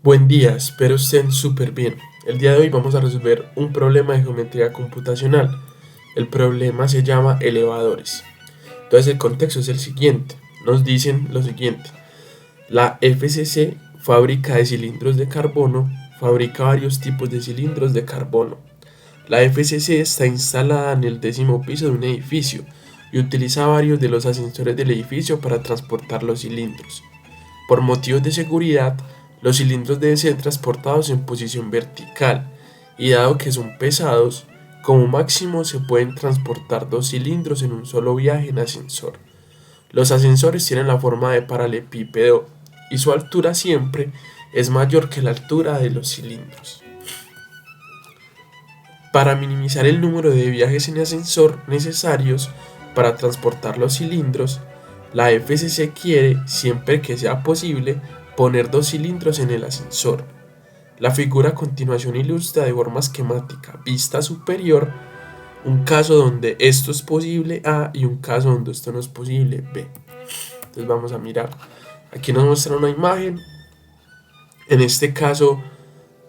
Buen día, espero estén súper bien. El día de hoy vamos a resolver un problema de geometría computacional. El problema se llama elevadores. Entonces el contexto es el siguiente. Nos dicen lo siguiente. La FCC, fábrica de cilindros de carbono, fabrica varios tipos de cilindros de carbono. La FCC está instalada en el 10º piso de un edificio y utiliza varios de los ascensores del edificio para transportar los cilindros. Por motivos de seguridad, los cilindros deben ser transportados en posición vertical y dado que son pesados, como máximo se pueden transportar 2 cilindros en un solo viaje en ascensor. Los ascensores tienen la forma de paralelepípedo y su altura siempre es mayor que la altura de los cilindros. Para minimizar el número de viajes en ascensor necesarios para transportar los cilindros, la FCC quiere, siempre que sea posible, poner 2 cilindros en el ascensor. La figura a continuación ilustra de forma esquemática vista superior un caso donde esto es posible A y un caso donde esto no es posible B. Entonces vamos a mirar. Aquí nos muestra una imagen. En este caso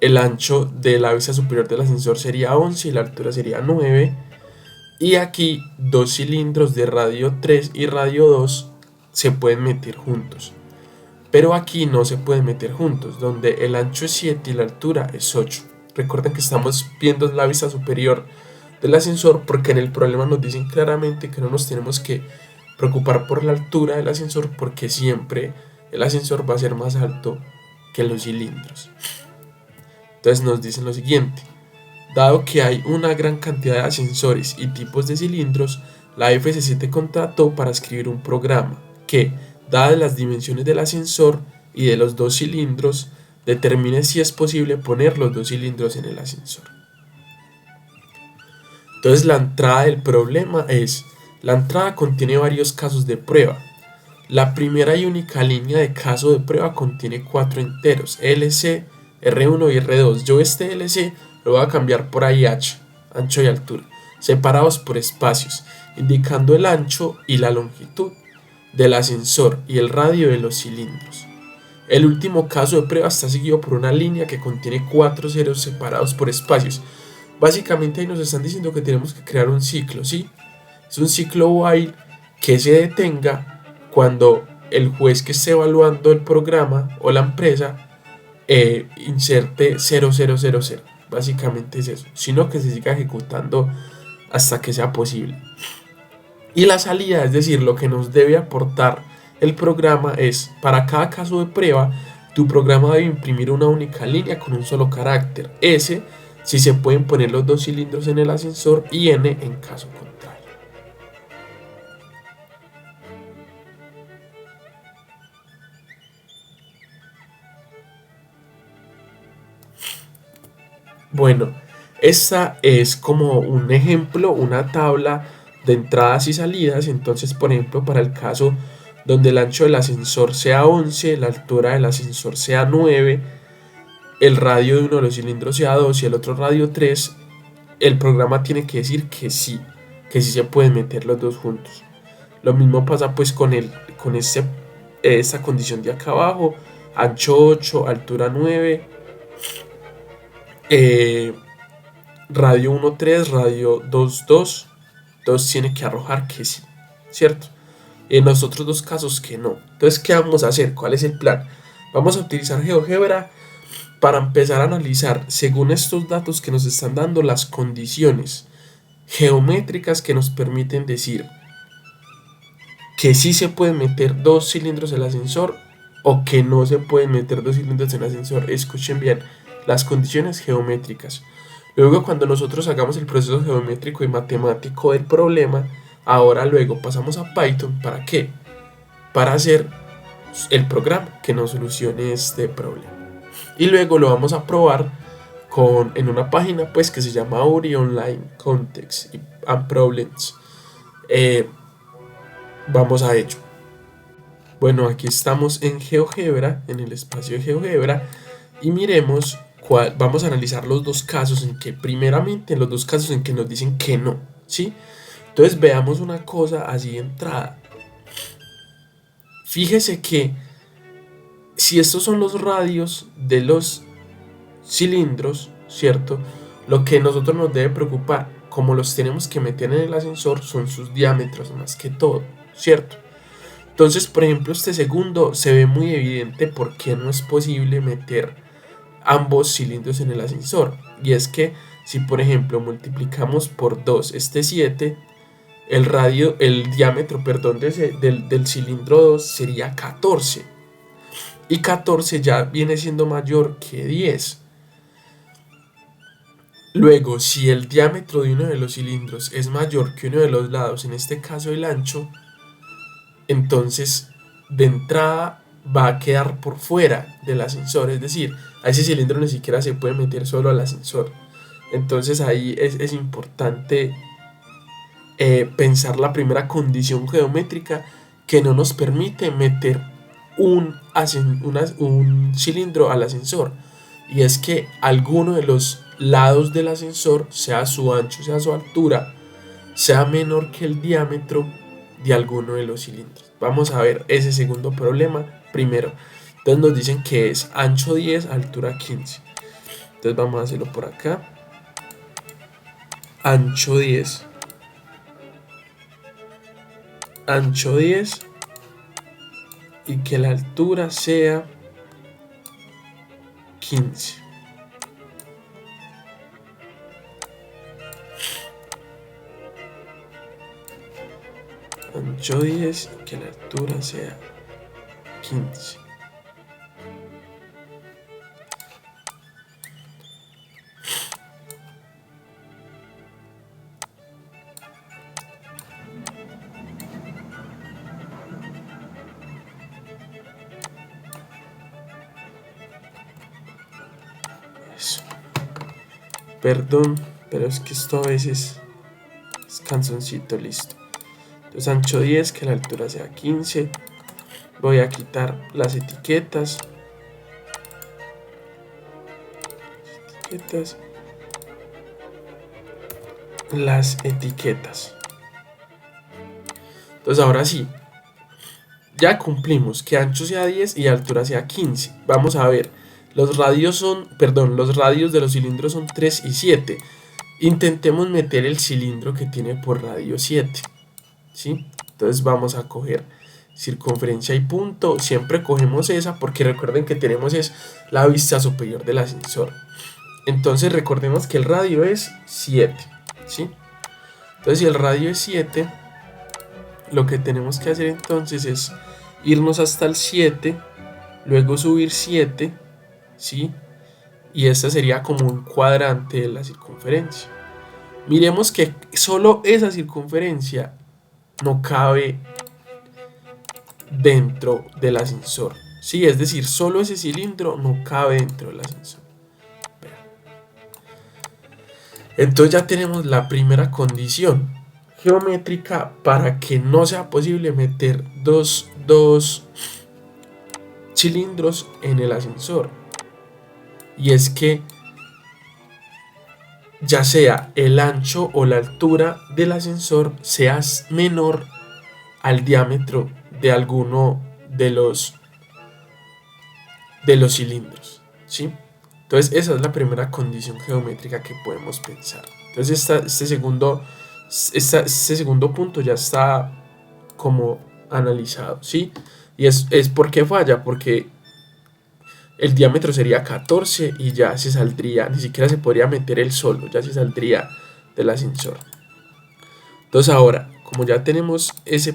el ancho de la vista superior del ascensor sería 11 y la altura sería 9. Y aquí 2 cilindros de radio 3 y radio 2 se pueden meter juntos. Pero aquí no se pueden meter juntos, donde el ancho es 7 y la altura es 8. Recuerden que estamos viendo la vista superior del ascensor porque en el problema nos dicen claramente que no nos tenemos que preocupar por la altura del ascensor porque siempre el ascensor va a ser más alto que los cilindros. Entonces nos dicen lo siguiente. Dado que hay una gran cantidad de ascensores y tipos de cilindros, la FCC te contrató para escribir un programa que, dadas las dimensiones del ascensor y de los 2 cilindros, determine si es posible poner los 2 cilindros en el ascensor. Entonces la entrada del problema es, la entrada contiene varios casos de prueba. La primera y única línea de caso de prueba contiene 4 enteros, LC, R1 y R2. Yo este LC lo voy a cambiar por IH, ancho y altura, separados por espacios, indicando el ancho y la longitud del ascensor y el radio de los cilindros. El último caso de prueba está seguido por una línea que contiene 4 ceros separados por espacios. Básicamente ahí nos están diciendo que tenemos que crear un ciclo, ¿sí? Es un ciclo while que se detenga cuando el juez que esté evaluando el programa o la empresa inserte 0000. Básicamente es eso, sino que se siga ejecutando hasta que sea posible. Y la salida, es decir, lo que nos debe aportar el programa es, para cada caso de prueba, tu programa debe imprimir una única línea con un solo carácter, S si se pueden poner los 2 cilindros en el ascensor y N en caso contrario. Bueno, esta es como un ejemplo, una tabla de entradas y salidas. Entonces, por ejemplo, para el caso donde el ancho del ascensor sea 11, la altura del ascensor sea 9, el radio de uno de los cilindros sea 2 y el otro radio 3, el programa tiene que decir que sí se pueden meter los dos juntos. Lo mismo pasa pues con esta condición de acá abajo, ancho 8, altura 9, radio 1 3, radio 2 2, entonces tiene que arrojar que sí, ¿cierto? En los otros dos casos que no. Entonces, ¿qué vamos a hacer? ¿Cuál es el plan? Vamos a utilizar GeoGebra para empezar a analizar, según estos datos que nos están dando, las condiciones geométricas que nos permiten decir que sí se pueden meter 2 cilindros en el ascensor o que no se pueden meter 2 cilindros en el ascensor. Escuchen bien, las condiciones geométricas. Luego, cuando nosotros hagamos el proceso geométrico y matemático del problema, ahora luego pasamos a Python. ¿Para qué? Para hacer el programa que nos solucione este problema. Y luego lo vamos a probar en una página pues que se llama Auri Online Context and Problems. Vamos a ello. Bueno, aquí estamos en GeoGebra, en el espacio de GeoGebra, y miremos vamos a analizar los dos casos en que, primeramente, los dos casos en que nos dicen que no, ¿sí? Entonces veamos una cosa así de entrada. Fíjese que Si estos son los radios de los cilindros, ¿cierto? Lo que nosotros nos debe preocupar, como los tenemos que meter en el ascensor, son sus diámetros más que todo, ¿cierto? Entonces, por ejemplo, este segundo se ve muy evidente por qué no es posible meter ambos cilindros en el ascensor. Y es que si, por ejemplo, multiplicamos por 2 este 7, el diámetro, perdón, del cilindro 2 sería 14. Y 14 ya viene siendo mayor que 10. Luego, si el diámetro de uno de los cilindros es mayor que uno de los lados, en este caso el ancho, entonces de entrada va a quedar por fuera del ascensor. Es decir, a ese cilindro ni siquiera se puede meter solo al ascensor. Entonces ahí es importante pensar la primera condición geométrica que no nos permite meter un cilindro al ascensor, y es que alguno de los lados del ascensor, sea su ancho, sea su altura, sea menor que el diámetro de alguno de los cilindros. Vamos a ver ese segundo problema primero. Entonces nos dicen que es ancho 10, altura 15. Entonces vamos a hacerlo por acá. Ancho 10. Ancho 10 y que la altura sea 15. Ancho 10 y que la altura sea 15. Eso. Perdón, pero es que esto a veces es canzoncito, listo. Entonces ancho 10, que la altura sea 15. Voy a quitar las etiquetas. Las etiquetas. Entonces ahora sí, ya cumplimos que ancho sea 10 y altura sea 15. Vamos a ver, los radios de los cilindros son 3 y 7. Intentemos meter el cilindro que tiene por radio 7, ¿sí? Entonces vamos a coger circunferencia y punto. Siempre cogemos esa porque recuerden que tenemos es la vista superior del ascensor. Entonces recordemos que el radio es 7, ¿sí? Entonces si el radio es 7, lo que tenemos que hacer entonces es irnos hasta el 7, luego subir 7, ¿sí? Y esta sería como un cuadrante de la circunferencia. Miremos que solo esa circunferencia no cabe dentro del ascensor, ¿sí? Es decir, solo ese cilindro no cabe dentro del ascensor. Entonces ya tenemos la primera condición geométrica para que no sea posible meter dos cilindros en el ascensor. Y es que ya sea el ancho o la altura del ascensor sea menor al diámetro de alguno de los cilindros, ¿sí? Entonces esa es la primera condición geométrica que podemos pensar. Entonces este segundo punto ya está como analizado, ¿sí? Y es ¿por qué falla? Porque el diámetro sería 14 y ya se saldría, ni siquiera se podría meter el solo, ya se saldría del ascensor. Entonces ahora, como ya tenemos ese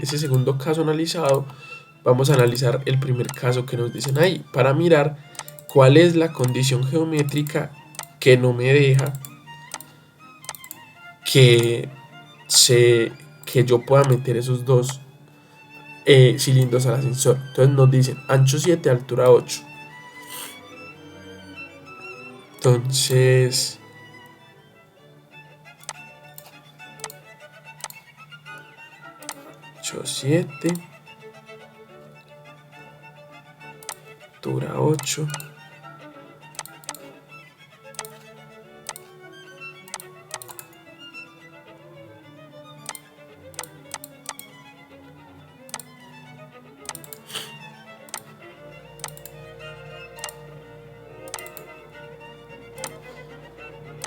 segundo caso analizado, vamos a analizar el primer caso que nos dicen ahí para mirar cuál es la condición geométrica que no me deja que yo pueda meter esos dos cilindros al ascensor. Entonces nos dicen ancho 7, altura 8. Entonces ancho 7, altura 8.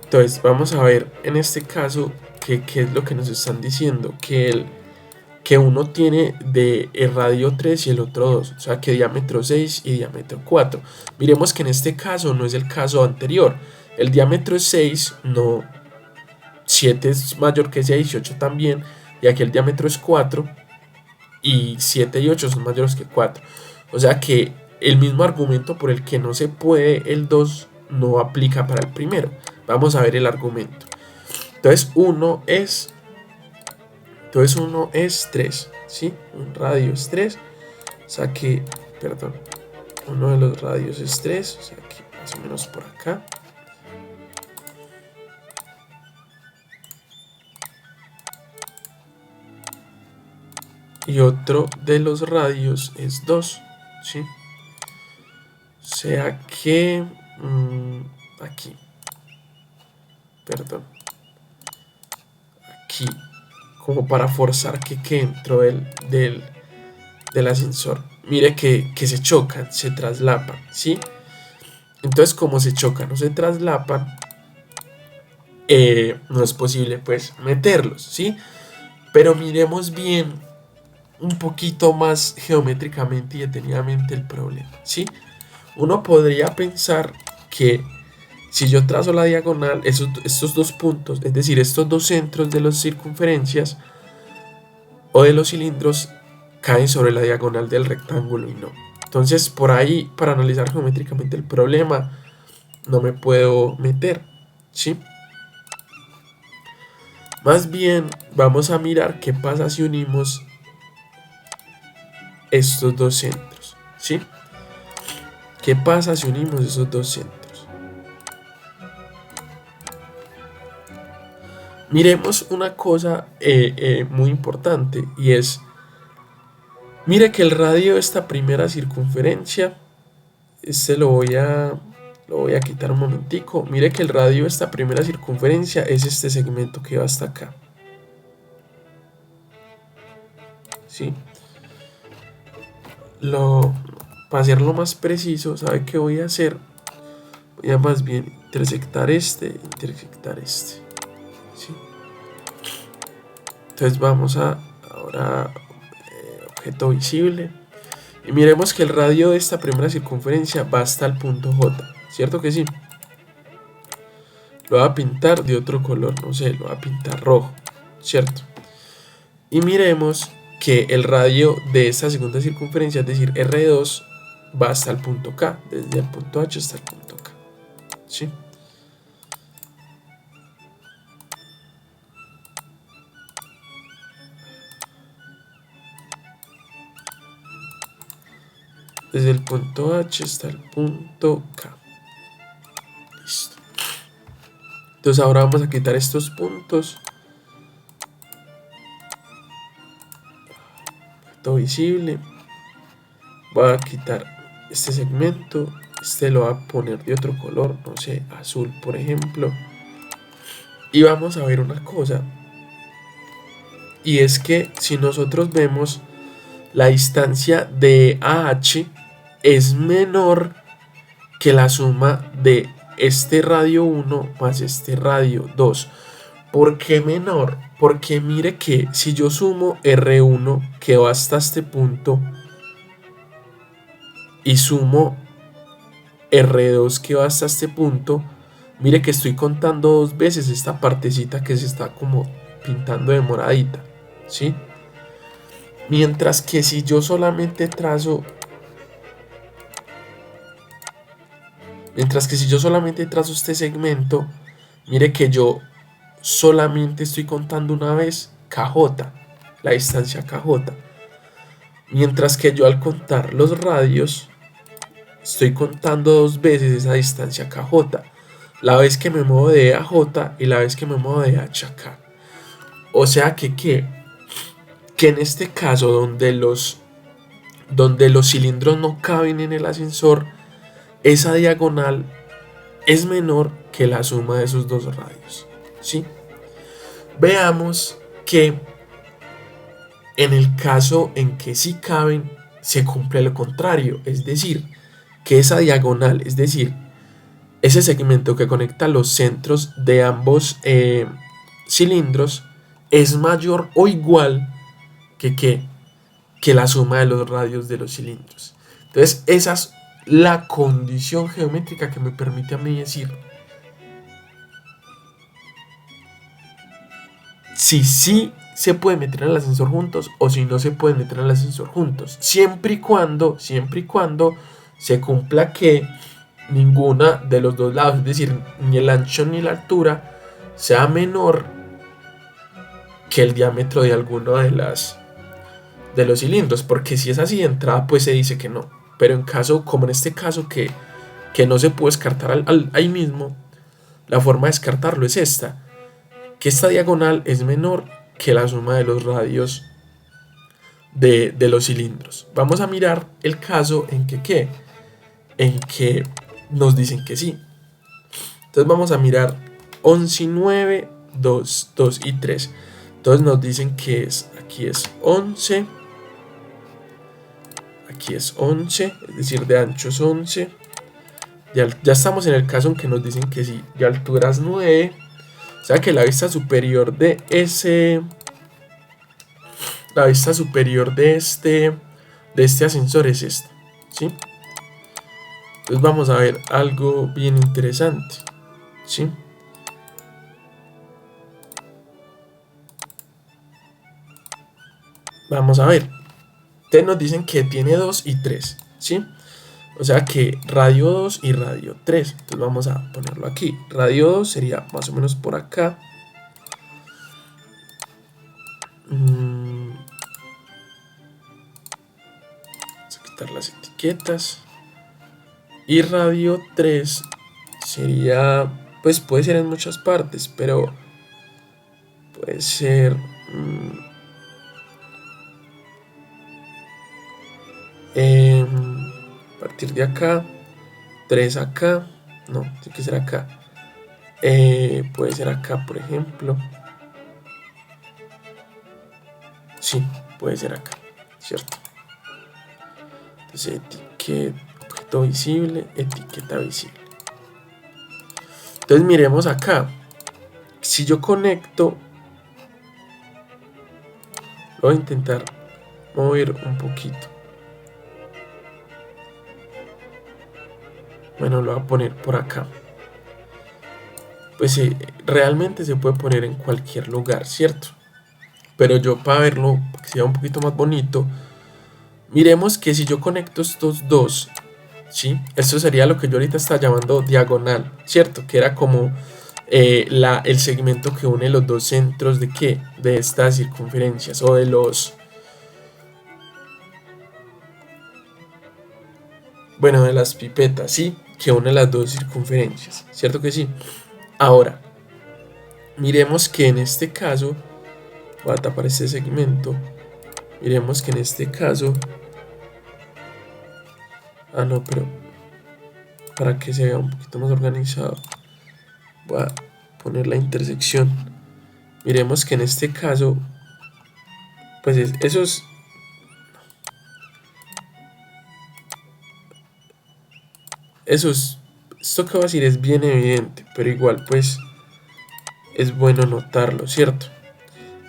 Entonces vamos a ver en este caso qué es lo que nos están diciendo, que uno tiene de el radio 3 y el otro 2, o sea que diámetro 6 y diámetro 4. Miremos que en este caso no es el caso anterior, el diámetro es 6, no, 7 es mayor que 6 y 8 también, y aquí el diámetro es 4 y 7 y 8 son mayores que 4. O sea que el mismo argumento por el que no se puede el 2 no aplica para el primero. Vamos a ver el argumento. Entonces 1 es 3, ¿sí? Un radio es 3. O sea que, perdón, uno de los radios es 3, o sea que más o menos por acá. Y otro de los radios es 2, ¿sí? O sea que aquí, perdón, aquí, como para forzar que dentro del ascensor. Mire que se chocan, se traslapan, ¿sí? Entonces, como se chocan o se traslapan, no es posible pues meterlos, ¿sí? Pero miremos bien un poquito más geométricamente y detenidamente el problema, ¿sí? Uno podría pensar que si yo trazo la diagonal, estos dos puntos, es decir, estos dos centros de las circunferencias o de los cilindros, caen sobre la diagonal del rectángulo y no. Entonces, por ahí, para analizar geométricamente el problema, no me puedo meter, ¿sí? Más bien, vamos a mirar qué pasa si unimos estos dos centros, ¿sí? ¿Qué pasa si unimos esos dos centros? Miremos una cosa muy importante y es, mire que el radio de esta primera circunferencia, lo voy a quitar un momentico, mire que el radio de esta primera circunferencia es este segmento que va hasta acá, ¿sí? Para hacerlo más preciso, ¿sabe qué voy a hacer? Voy a más bien intersectar este, ¿sí? Entonces vamos a ahora objeto visible y miremos que el radio de esta primera circunferencia va hasta el punto J, ¿cierto que sí? Lo voy a pintar de otro color, no sé, lo voy a pintar rojo, ¿cierto? Y miremos que el radio de esta segunda circunferencia, es decir, R2, va hasta el punto K, desde el punto H hasta el punto K, ¿sí? Desde el punto H hasta el punto K. Listo. Entonces ahora vamos a quitar estos puntos. Objeto visible. Voy a quitar este segmento. Este lo voy a poner de otro color, no sé, azul por ejemplo. Y vamos a ver una cosa. Y es que si nosotros vemos la distancia de AH es menor que la suma de este radio 1 más este radio 2. ¿Por qué menor? Porque mire que si yo sumo R1 que va hasta este punto y sumo R2 que va hasta este punto, mire que estoy contando dos veces esta partecita que se está como pintando de moradita, ¿sí? Mientras que si yo solamente trazo este segmento, mire que yo solamente estoy contando una vez KJ, la distancia KJ. Mientras que yo al contar los radios, estoy contando dos veces esa distancia KJ. La vez que me muevo de A a J y la vez que me muevo de H a K. O sea que en este caso donde los cilindros no caben en el ascensor, esa diagonal es menor que la suma de esos dos radios, ¿sí? Veamos que en el caso en que sí caben, se cumple lo contrario, es decir, que esa diagonal, es decir, ese segmento que conecta los centros de ambos cilindros es mayor o igual que la suma de los radios de los cilindros. Entonces esa es la condición geométrica que me permite a mí decir si sí se puede meter en el ascensor juntos o si no se puede meter en el ascensor juntos, siempre y cuando se cumpla que ninguna de los dos lados, es decir, ni el ancho ni la altura, sea menor que el diámetro de alguno de los cilindros, porque si es así de entrada pues se dice que no, pero en caso como en este caso que no se puede descartar ahí mismo, la forma de descartarlo es esta, que esta diagonal es menor que la suma de los radios de los cilindros. Vamos a mirar el caso en que nos dicen que sí. Entonces vamos a mirar 11 y 9, 2, 2 y 3. Entonces nos dicen que aquí es 11, aquí es 11, es decir, de ancho es 11. Ya estamos en el caso en que nos dicen que sí, de altura es 9. O sea que la vista superior de este ascensor es esta, ¿sí? Entonces vamos a ver algo bien interesante, ¿sí? Vamos a ver. Entonces nos dicen que tiene 2 y 3, ¿sí? O sea que radio 2 y radio 3. Entonces vamos a ponerlo aquí. Radio 2 sería más o menos por acá. Vamos a quitar las etiquetas. Y radio 3 sería, pues puede ser en muchas partes, pero puede ser a partir de acá, 3 acá, no, tiene que ser acá, puede ser acá por ejemplo, sí, puede ser acá, ¿cierto? Entonces objeto visible, etiqueta visible. Entonces miremos acá, si yo conecto, lo voy a intentar mover un poquito. Bueno, lo voy a poner por acá. Pues realmente se puede poner en cualquier lugar, ¿cierto? Pero yo para verlo, para que sea un poquito más bonito, miremos que si yo conecto estos dos, ¿sí? Esto sería lo que yo ahorita estaba llamando diagonal, ¿cierto? Que era como el segmento que une los dos centros de ¿qué? De estas circunferencias o de los... Bueno, de las pipetas, ¿sí? Que une las dos circunferencias, ¿cierto que sí? Ahora, miremos que en este caso, voy a tapar este segmento, miremos que en este caso, no, pero para que se vea un poquito más organizado, voy a poner la intersección. Miremos que en este caso, pues esto que voy a decir es bien evidente, pero igual pues es bueno notarlo, ¿cierto?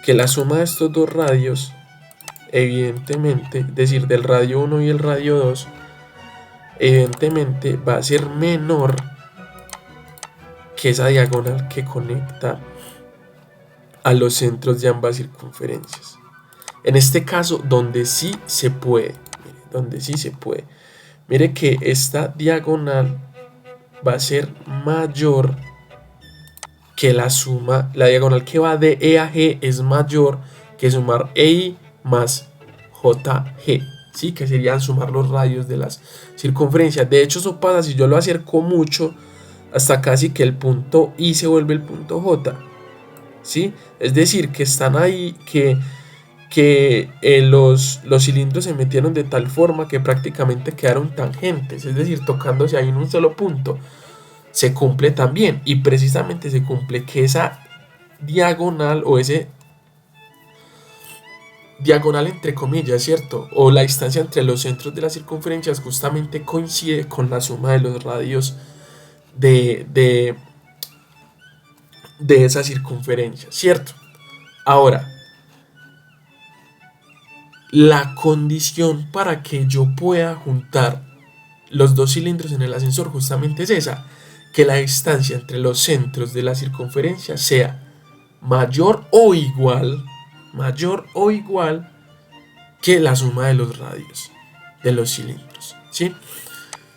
Que la suma de estos dos radios, evidentemente, es decir, del radio 1 y el radio 2, evidentemente va a ser menor que esa diagonal que conecta a los centros de ambas circunferencias. En este caso, donde sí se puede, mire que esta diagonal va a ser mayor que la suma, la diagonal que va de E a G es mayor que sumar EI más JG, ¿sí? Que serían sumar los radios de las circunferencias. De hecho, eso pasa si yo lo acerco mucho hasta casi que el punto I se vuelve el punto J, ¿sí? Es decir, que están ahí, que los cilindros se metieron de tal forma que prácticamente quedaron tangentes, es decir, tocándose ahí en un solo punto. Se cumple también, y precisamente se cumple que esa diagonal o ese diagonal entre comillas, ¿cierto? O la distancia entre los centros de las circunferencias justamente coincide con la suma de los radios de, de, de esa circunferencia, ¿cierto? Ahora, la condición para que yo pueda juntar los dos cilindros en el ascensor justamente es esa, que la distancia entre los centros de la circunferencia sea mayor o igual que la suma de los radios de los cilindros, ¿sí?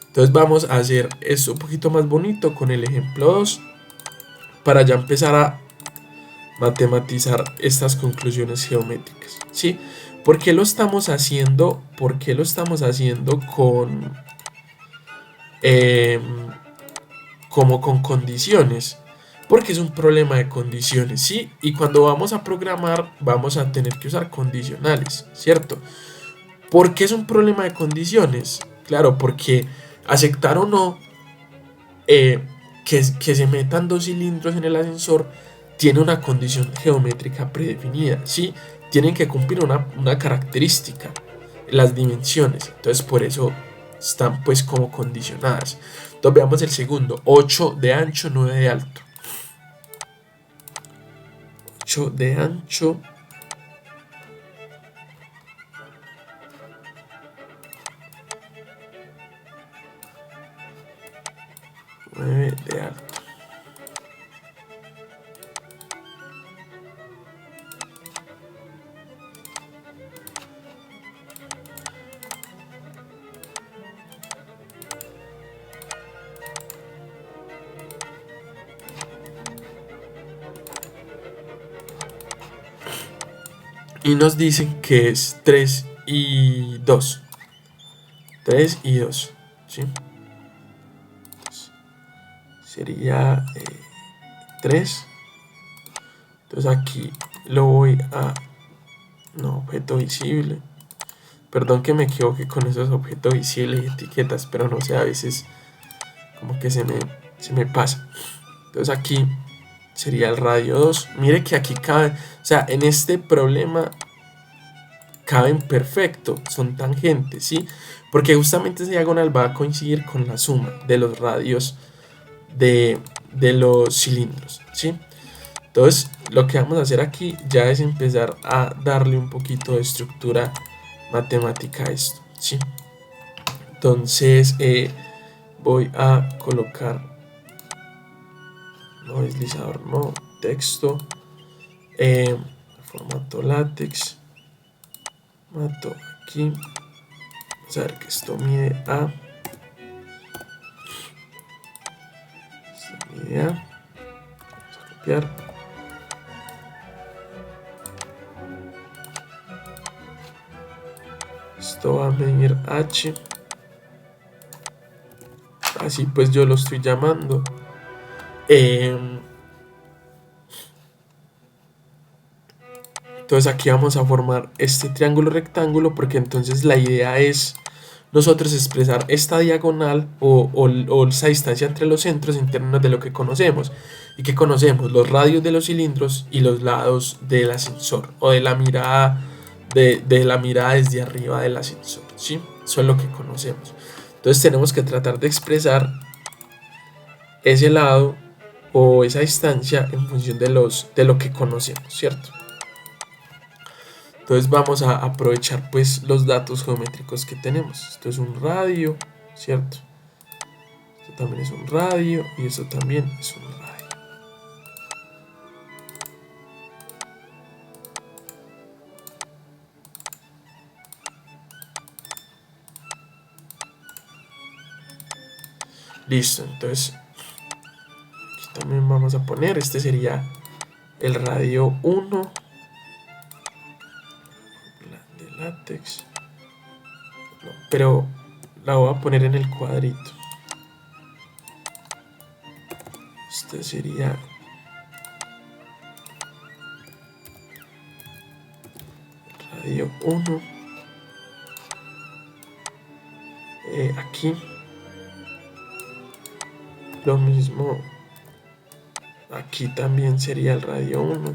Entonces vamos a hacer esto un poquito más bonito con el ejemplo 2 para ya empezar a matematizar estas conclusiones geométricas, ¿sí? ¿Por qué lo estamos haciendo? ¿Por qué lo estamos haciendo con eh, como con condiciones? Porque es un problema de condiciones, ¿sí? Y cuando vamos a programar vamos a tener que usar condicionales, ¿cierto? ¿Por qué es un problema de condiciones? Claro, porque aceptar o no que se metan dos cilindros en el ascensor tiene una condición geométrica predefinida, ¿sí? Tienen que cumplir una característica, las dimensiones, entonces por eso están pues como condicionadas. Entonces veamos el segundo, 8 de ancho, 9 de alto. 8 de ancho, 9 de alto. Y nos dicen que es 3 y 2. 3 y 2, ¿sí? Sería 3. Entonces aquí lo voy a... No, objeto visible. Perdón que me equivoque con esos objetos visibles y etiquetas, pero no sé, a veces como que se me pasa. Entonces aquí sería el radio 2. Mire que aquí cabe, o sea, en este problema caben perfecto, son tangentes, ¿sí? Porque justamente esa diagonal va a coincidir con la suma de los radios de los cilindros, ¿sí? Entonces lo que vamos a hacer aquí ya es empezar a darle un poquito de estructura matemática a esto, ¿sí? Entonces voy a colocar, no deslizador, no, texto, formato látex, mato aquí, vamos a ver que esto mide A, vamos a copiar, esto va a medir H, así pues yo lo estoy llamando. Entonces aquí vamos a formar este triángulo rectángulo porque entonces la idea es nosotros expresar esta diagonal o esa distancia entre los centros en términos de lo que conocemos. ¿Y que conocemos? Los radios de los cilindros y los lados del ascensor o de la mirada de la mirada desde arriba del ascensor, ¿sí? Eso es lo que conocemos. Entonces tenemos que tratar de expresar ese lado o esa distancia en función de lo que conocemos, ¿cierto? Entonces vamos a aprovechar pues los datos geométricos que tenemos. Esto es un radio, ¿cierto? Esto también es un radio y esto también es un radio. Listo, entonces aquí también vamos a poner, este sería el radio 1 de látex, no, pero la voy a poner en el cuadrito. Este sería radio 1 aquí lo mismo, aquí también sería el radio 1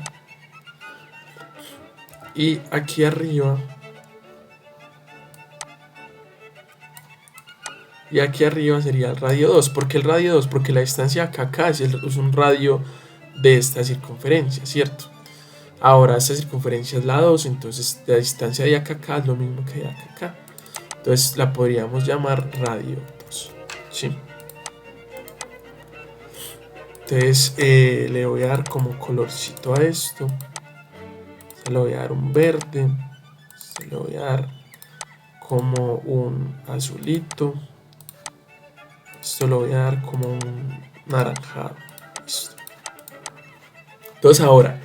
y aquí arriba y aquí arriba sería el radio 2. ¿Por qué el radio 2? Porque la distancia acá es un radio de esta circunferencia, ¿cierto? Ahora esta circunferencia es la 2, entonces la distancia de acá es lo mismo que de acá. Entonces la podríamos llamar radio 2, ¿sí? Entonces le voy a dar como colorcito a esto. Se le voy a dar un verde. Se le voy a dar como un azulito. Esto lo voy a dar como un naranjado. Listo. Entonces ahora,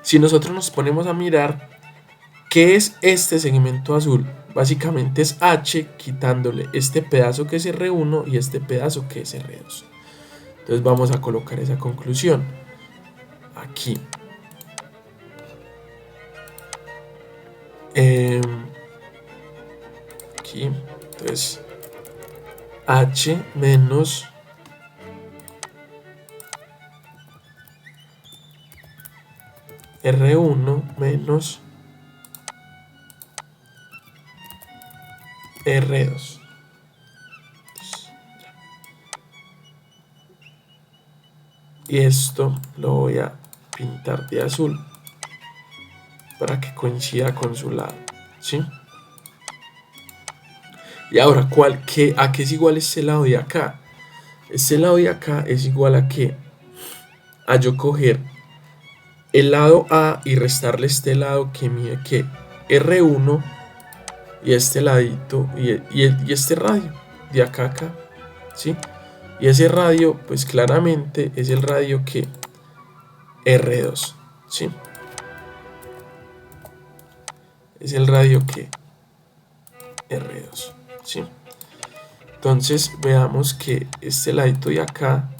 si nosotros nos ponemos a mirar, ¿qué es este segmento azul? Básicamente es H quitándole este pedazo que es R1 y este pedazo que es R2. Entonces vamos a colocar esa conclusión aquí. Aquí, entonces H menos R1 menos R2. Y esto lo voy a pintar de azul para que coincida con su lado, ¿sí? Y ahora, ¿a qué es igual este lado de acá? Este lado de acá es igual a qué? A yo coger el lado A y restarle este lado que mide que R1 y este ladito y este radio de acá a acá, ¿sí? Y ese radio, pues claramente es el radio que R2, ¿sí? Es el radio que R2, ¿sí? Entonces veamos que este ladito de acá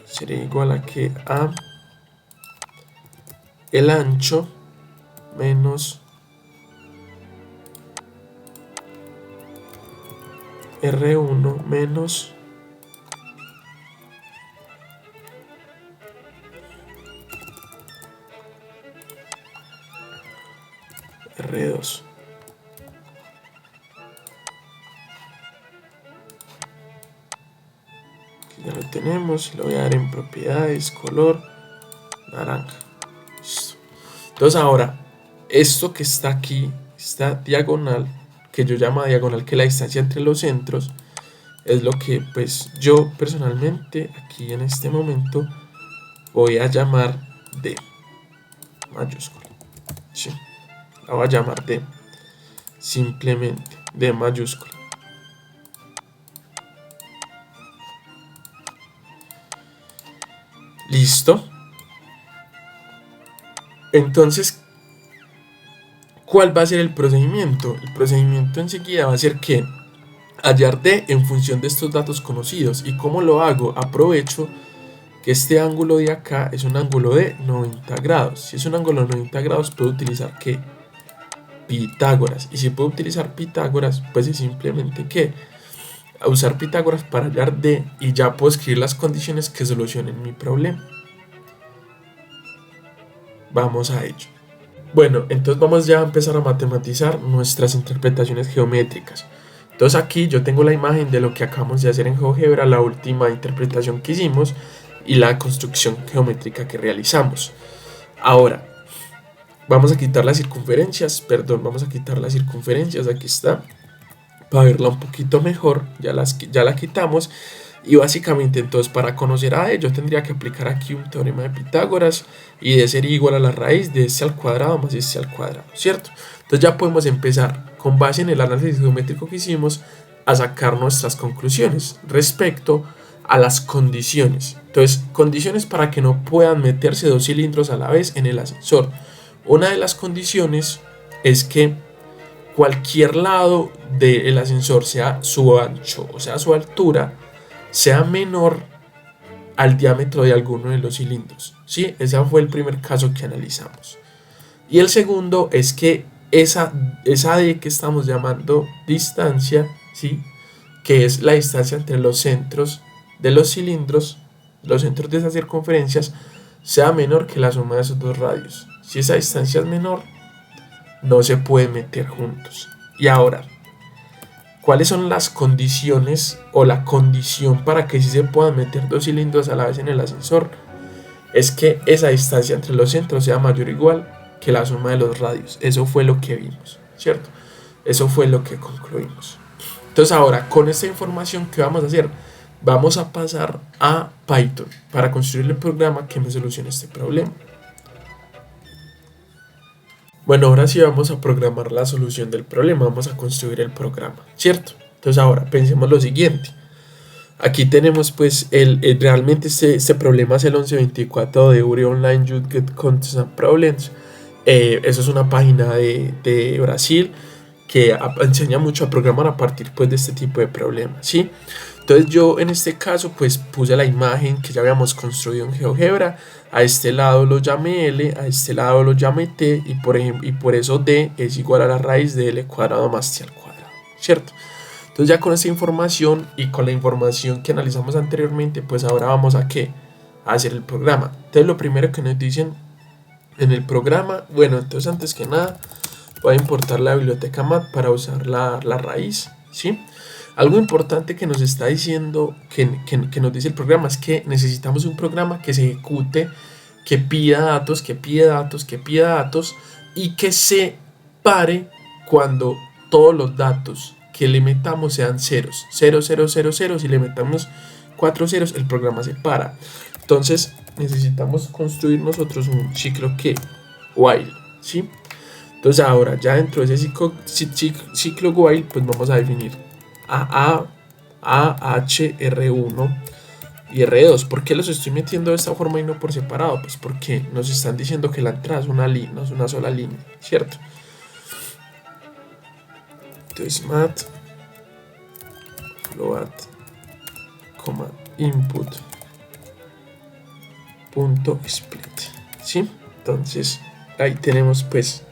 sería igual a que a el ancho menos R1 menos R2. Aquí ya lo tenemos, lo voy a dar en propiedades, color, naranja. Listo. Entonces ahora, esto que está aquí, esta diagonal, que yo llamo diagonal, que es la distancia entre los centros, es lo que pues yo personalmente aquí en este momento voy a llamar D mayúscula, ¿sí? La voy a llamar D, simplemente D mayúscula. Listo. Entonces, ¿cuál va a ser el procedimiento? El procedimiento enseguida va a ser que hallar D en función de estos datos conocidos. ¿Y cómo lo hago? Aprovecho que este ángulo de acá es un ángulo de 90 grados. Si es un ángulo de 90 grados, puedo utilizar ¿qué? Pitágoras. Y si puedo utilizar Pitágoras, pues es simplemente ¿qué? A usar Pitágoras para hallar D y ya puedo escribir las condiciones que solucionen mi problema. Vamos a ello. Bueno, entonces vamos ya a empezar a matematizar nuestras interpretaciones geométricas. Entonces aquí yo tengo la imagen de lo que acabamos de hacer en GeoGebra, la última interpretación que hicimos y la construcción geométrica que realizamos. Ahora, vamos a quitar las circunferencias, aquí está, para verla un poquito mejor, ya la quitamos. Y básicamente entonces para conocer a D yo tendría que aplicar aquí un teorema de Pitágoras y D sería igual a la raíz de este al cuadrado más este al cuadrado, ¿cierto? Entonces ya podemos empezar con base en el análisis geométrico que hicimos a sacar nuestras conclusiones respecto a las condiciones. Entonces, condiciones para que no puedan meterse dos cilindros a la vez en el ascensor. Una de las condiciones es que cualquier lado del ascensor, sea su ancho o sea su altura, sea menor al diámetro de alguno de los cilindros, ¿sí? Ese fue el primer caso que analizamos. Y el segundo es que esa D que estamos llamando distancia, ¿sí? Que es la distancia entre los centros de los cilindros, los centros de esas circunferencias, sea menor que la suma de esos dos radios. Si esa distancia es menor, no se pueden meter juntos. Y ahora, ¿cuáles son las condiciones o la condición para que sí se puedan meter dos cilindros a la vez en el ascensor? Es que esa distancia entre los centros sea mayor o igual que la suma de los radios. Eso fue lo que vimos, ¿cierto? Eso fue lo que concluimos. Entonces ahora, con esta información, ¿qué vamos a hacer? Vamos a pasar a Python para construir el programa que me solucione este problema. Bueno, ahora sí vamos a programar la solución del problema, vamos a construir el programa, ¿cierto? Entonces ahora pensemos lo siguiente. Aquí tenemos pues realmente este problema es el 1124 de URI Online Youth Get Contents and Problems. Eso es una página de Brasil que enseña mucho a programar a partir pues de este tipo de problemas, ¿sí? Entonces yo en este caso pues puse la imagen que ya habíamos construido en GeoGebra. A este lado lo llamé L, a este lado lo llamé T, y por eso D es igual a la raíz de L cuadrado más T al cuadrado, ¿cierto? Entonces ya con esta información y con la información que analizamos anteriormente, pues ahora vamos a ¿qué? A hacer el programa. Entonces lo primero que nos dicen en el programa, bueno, entonces antes que nada voy a importar la biblioteca mat para usar la raíz, ¿sí? Algo importante que nos está diciendo, que nos dice el programa, es que necesitamos un programa que se ejecute, que pida datos, y que se pare cuando todos los datos que le metamos sean ceros, 0, 0, 0, 0, si le metamos 4 ceros, el programa se para. Entonces necesitamos construir nosotros un ciclo que, while, ¿sí? Entonces ahora ya dentro de ese ciclo while, pues vamos a definir A, H, R1 y R2. ¿Por qué los estoy metiendo de esta forma y no por separado? Pues porque nos están diciendo que la entrada es una línea, no es una sola línea, ¿cierto? Entonces mat float, input punto split, ¿sí? Entonces ahí tenemos pues,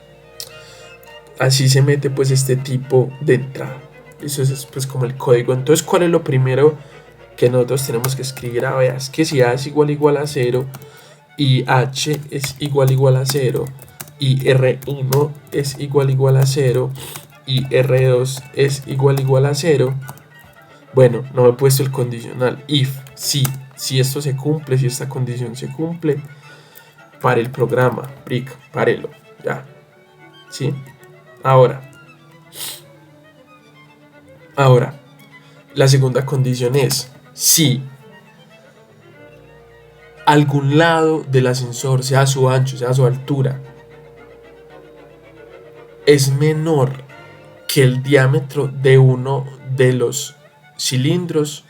así se mete pues este tipo de entrada. Eso es pues como el código. Entonces, ¿cuál es lo primero que nosotros tenemos que escribir? A ver, es que si A es igual a 0 y H es igual a 0 y R1 es igual a 0 y R2 es igual a 0, bueno, no me he puesto el condicional. If, si esto se cumple, si esta condición se cumple, pare el programa, párelo, ya, ¿sí? Ahora, la segunda condición es si algún lado del ascensor, sea su ancho, sea su altura, es menor que el diámetro de uno de los cilindros,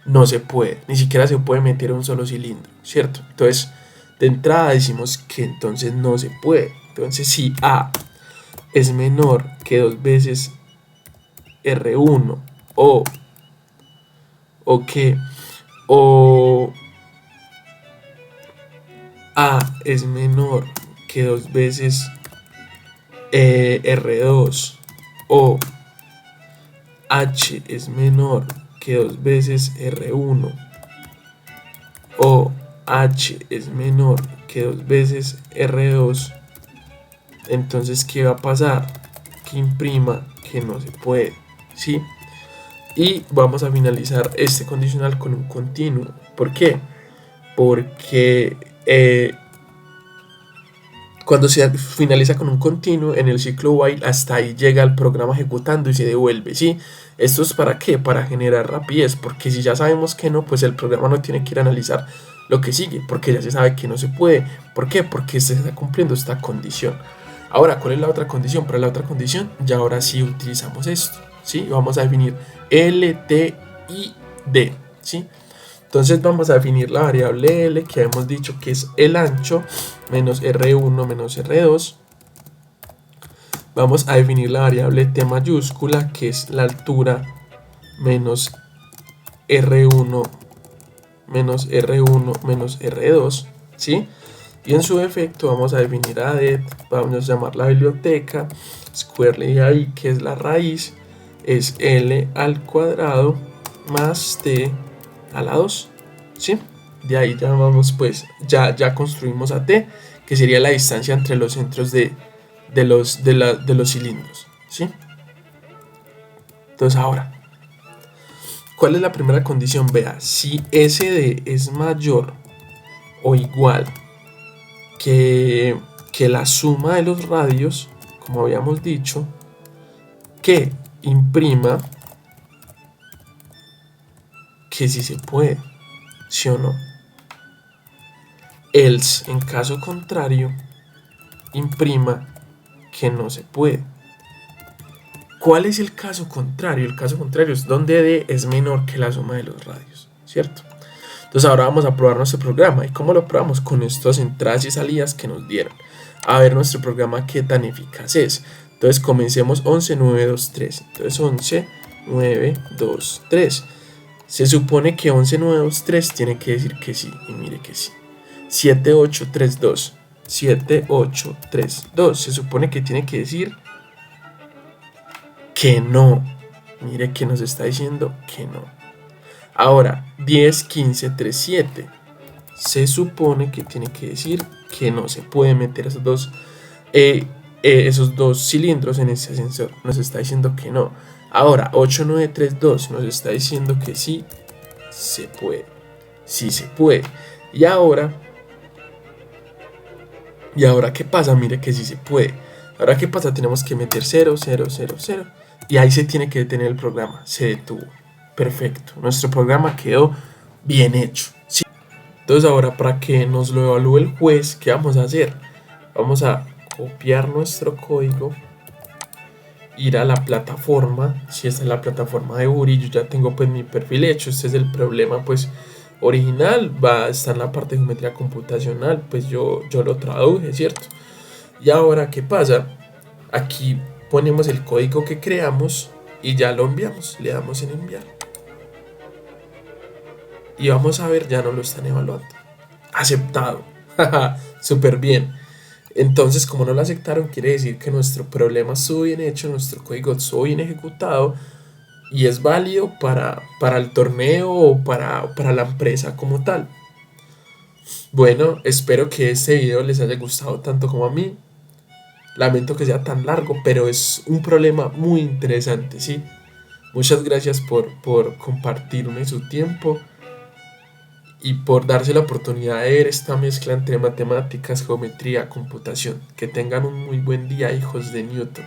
no se puede, ni siquiera se puede meter un solo cilindro, ¿cierto? Entonces, de entrada decimos que entonces no se puede. Entonces, si A es menor que 2 veces R1 o A es menor que 2 veces R2 o H es menor que 2 veces R1 o H es menor que 2 veces R2, entonces ¿qué va a pasar? Que imprima que no se puede, ¿sí? Y vamos a finalizar este condicional con un continuo. ¿Por qué? Porque cuando se finaliza con un continuo en el ciclo while, hasta ahí llega el programa ejecutando y se devuelve, ¿sí? ¿Esto es para qué? Para generar rapidez, porque si ya sabemos que no, pues el programa no tiene que ir a analizar lo que sigue, porque ya se sabe que no se puede. ¿Por qué? Porque se está cumpliendo esta condición. Ahora, ¿cuál es la otra condición? Para la otra condición, ya ahora sí utilizamos esto, ¿sí? Vamos a definir L, T y D, ¿sí? Entonces vamos a definir la variable L, que hemos dicho que es el ancho menos R1 menos R2. Vamos a definir la variable T mayúscula, que es la altura menos R1 menos R1 menos R2, ¿sí? Y en su defecto vamos a definir a det, vamos a llamar la biblioteca, squarely ahí, que es la raíz, es L al cuadrado más T a la 2, ¿sí? De ahí ya vamos pues, ya construimos a T, que sería la distancia entre los centros de los cilindros. ¿sí? Entonces ahora, ¿cuál es la primera condición? Vea, si SD es mayor o igual que, que la suma de los radios, como habíamos dicho, que imprima que si se puede, ¿sí o no? Else, en caso contrario, imprima que no se puede. ¿Cuál es el caso contrario? El caso contrario es donde D es menor que la suma de los radios, ¿cierto? Entonces ahora vamos a probar nuestro programa. ¿Y cómo lo probamos? Con estas entradas y salidas que nos dieron. A ver nuestro programa qué tan eficaz es. Entonces comencemos 11, 9, 2, 3. Entonces 11, 9, 2, 3. Se supone que 11, 9, 2, 3 tiene que decir que sí. Y mire que sí. 7, 8, 3, 2. 7, 8, 3, 2. Se supone que tiene que decir que no. Mire que nos está diciendo que no. Ahora, 10, 15, 3, 7. Se supone que tiene que decir que no se puede meter esos dos cilindros en ese ascensor. Nos está diciendo que no. Ahora, 8, 9, 3, 2 nos está diciendo que sí se puede. Sí se puede. Y ahora, ¿qué pasa? Mire que sí se puede. Ahora, ¿qué pasa? Tenemos que meter 0, 0, 0, 0. Y ahí se tiene que detener el programa. Se detuvo. Perfecto. Nuestro programa quedó bien hecho. ¿Sí? Entonces ahora, para que nos lo evalúe el juez, ¿qué vamos a hacer? Vamos a copiar nuestro código, ir a la plataforma. Si esta es la plataforma de URI, yo ya tengo pues mi perfil hecho. Este es el problema pues original, va a estar en la parte de geometría computacional, pues yo lo traduje, ¿cierto? Y ahora, ¿qué pasa? Aquí ponemos el código que creamos y ya lo enviamos, le damos en enviar. Y vamos a ver, ya no lo están evaluando. Aceptado. Súper bien. Entonces, como no lo aceptaron, quiere decir que nuestro problema estuvo bien hecho, nuestro código estuvo bien ejecutado y es válido para el torneo o para la empresa como tal. Bueno, espero que este video les haya gustado tanto como a mí. Lamento que sea tan largo, pero es un problema muy interesante, ¿sí? Muchas gracias por compartirme su tiempo y por darse la oportunidad de ver esta mezcla entre matemáticas, geometría, computación. Que tengan un muy buen día, hijos de Newton.